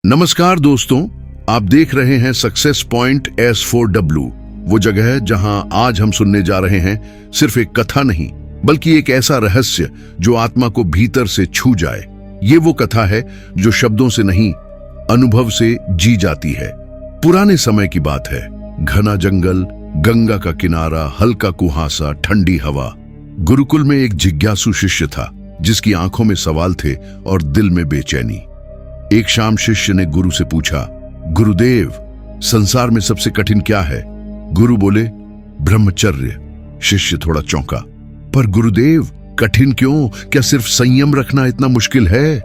नमस्कार दोस्तों, आप देख रहे हैं सक्सेस पॉइंट S4W, वो जगह है जहां आज हम सुनने जा रहे हैं सिर्फ एक कथा नहीं बल्कि एक ऐसा रहस्य जो आत्मा को भीतर से छू जाए। ये वो कथा है जो शब्दों से नहीं, अनुभव से जी जाती है। पुराने समय की बात है। घना जंगल, गंगा का किनारा, हल्का कुहासा, ठंडी हवा। गुरुकुल में एक जिज्ञासु शिष्य था जिसकी आंखों में सवाल थे और दिल में बेचैनी। एक शाम शिष्य ने गुरु से पूछा, गुरुदेव, संसार में सबसे कठिन क्या है? गुरु बोले, ब्रह्मचर्य। शिष्य थोड़ा चौंका, पर गुरुदेव, कठिन क्यों? क्या सिर्फ संयम रखना इतना मुश्किल है?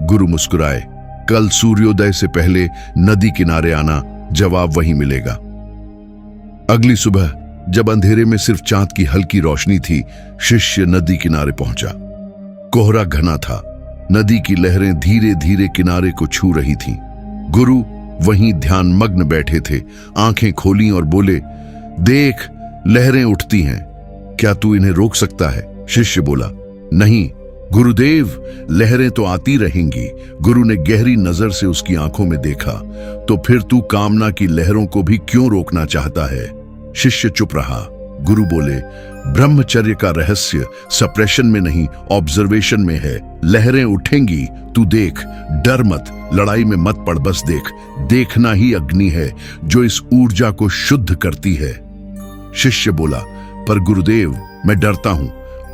गुरु मुस्कुराए, कल सूर्योदय से पहले नदी किनारे आना, जवाब वहीं मिलेगा। अगली सुबह जब अंधेरे में सिर्फ चांद की हल्की रोशनी थी, शिष्य नदी किनारे पहुंचा। कोहरा घना था, नदी की लहरें धीरे धीरे किनारे को छू रही थीं। गुरु वहीं ध्यान मग्न बैठे थे, आंखें खोली और बोले, देख, लहरें उठती हैं, क्या तू इन्हें रोक सकता है? शिष्य बोला, नहीं गुरुदेव, लहरें तो आती रहेंगी। गुरु ने गहरी नजर से उसकी आंखों में देखा, तो फिर तू कामना की लहरों को भी क्यों रोकना चाहता है? शिष्य चुप रहा। गुरु बोले, ब्रह्मचर्य का रहस्य सप्रेशन में नहीं, ऑब्जर्वेशन में है। लहरें उठेंगी, तू देख, डर मत, लड़ाई में मत पड़, बस देख। देखना ही अग्नि है जो इस ऊर्जा को शुद्ध करती है। शिष्य बोला, पर गुरुदेव, मैं डरता हूं,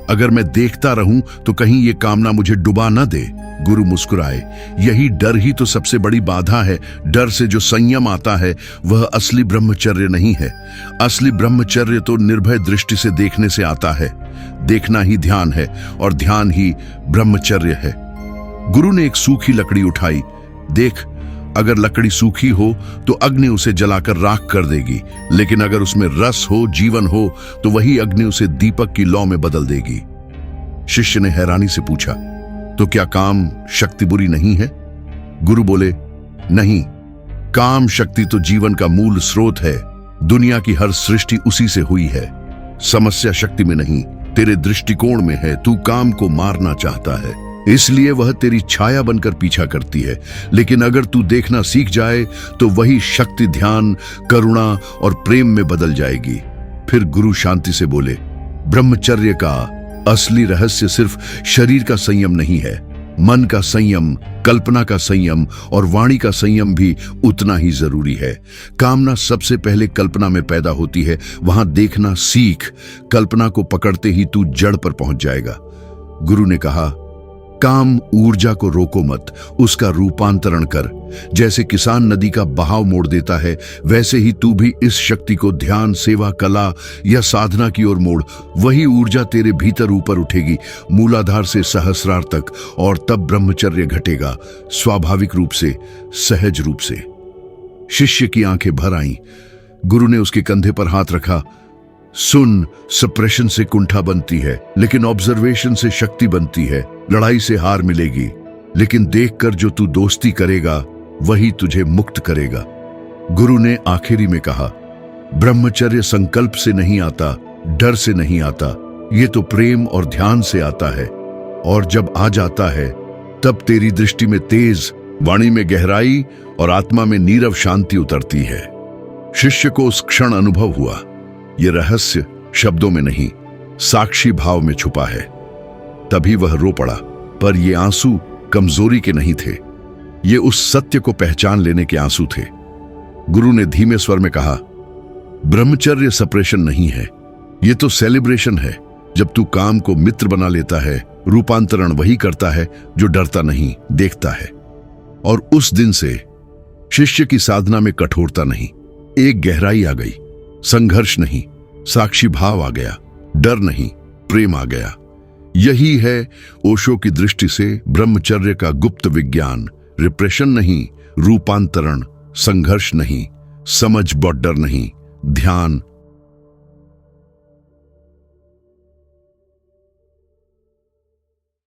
अगर मैं देखता रहूं तो कहीं ये कामना मुझे डुबा न दे। गुरु मुस्कुराए, यही डर ही तो सबसे बड़ी बाधा है। डर से जो संयम आता है वह असली ब्रह्मचर्य नहीं है। असली ब्रह्मचर्य तो निर्भय दृष्टि से देखने से आता है। देखना ही ध्यान है और ध्यान ही ब्रह्मचर्य है। गुरु ने एक सूखी लकड़ी उठाई। देख, अगर लकड़ी सूखी हो तो अग्नि उसे जलाकर राख कर देगी, लेकिन अगर उसमें रस हो, जीवन हो, तो वही अग्नि उसे दीपक की लौ में बदल देगी। शिष्य ने हैरानी से पूछा, तो क्या काम शक्ति बुरी नहीं है? गुरु बोले, नहीं, काम शक्ति तो जीवन का मूल स्रोत है। दुनिया की हर सृष्टि उसी से हुई है। समस्या शक्ति में नहीं, तेरे दृष्टिकोण में है। तू काम को मारना चाहता है, इसलिए वह तेरी छाया बनकर पीछा करती है। लेकिन अगर तू देखना सीख जाए तो वही शक्ति ध्यान, करुणा और प्रेम में बदल जाएगी। फिर गुरु शांति से बोले, ब्रह्मचर्य का असली रहस्य सिर्फ शरीर का संयम नहीं है। मन का संयम, कल्पना का संयम और वाणी का संयम भी उतना ही जरूरी है। कामना सबसे पहले कल्पना में पैदा होती है, वहां देखना सीख। कल्पना को पकड़ते ही तू जड़ पर पहुंच जाएगा। गुरु ने कहा, काम ऊर्जा को रोको मत, उसका रूपांतरण कर। जैसे किसान नदी का बहाव मोड़ देता है, वैसे ही तू भी इस शक्ति को ध्यान, सेवा, कला या साधना की ओर मोड़। वही ऊर्जा तेरे भीतर ऊपर उठेगी, मूलाधार से सहस्रार तक, और तब ब्रह्मचर्य घटेगा, स्वाभाविक रूप से, सहज रूप से। शिष्य की आंखें भर आईं। गुरु ने उसके कंधे पर हाथ रखा। सुन, सप्रेशन से कुंठा बनती है, लेकिन ऑब्जर्वेशन से शक्ति बनती है। लड़ाई से हार मिलेगी, लेकिन देखकर जो तू दोस्ती करेगा वही तुझे मुक्त करेगा। गुरु ने आखिरी में कहा, ब्रह्मचर्य संकल्प से नहीं आता, डर से नहीं आता, ये तो प्रेम और ध्यान से आता है। और जब आ जाता है तब तेरी दृष्टि में तेज, वाणी में गहराई और आत्मा में नीरव शांति उतरती है। शिष्य को उस क्षण अनुभव हुआ, ये रहस्य शब्दों में नहीं, साक्षी भाव में छुपा है। तभी वह रो पड़ा, पर ये आंसू कमजोरी के नहीं थे, ये उस सत्य को पहचान लेने के आंसू थे। गुरु ने धीमे स्वर में कहा, ब्रह्मचर्य सप्रेशन नहीं है, ये तो सेलिब्रेशन है। जब तू काम को मित्र बना लेता है, रूपांतरण वही करता है जो डरता नहीं, देखता है। और उस दिन से शिष्य की साधना में कठोरता नहीं, एक गहराई आ गई। संघर्ष नहीं, साक्षी भाव आ गया। डर नहीं, प्रेम आ गया। यही है ओशो की दृष्टि से ब्रह्मचर्य का गुप्त विज्ञान। रिप्रेशन नहीं, रूपांतरण, संघर्ष नहीं, समझ व डर नहीं, ध्यान,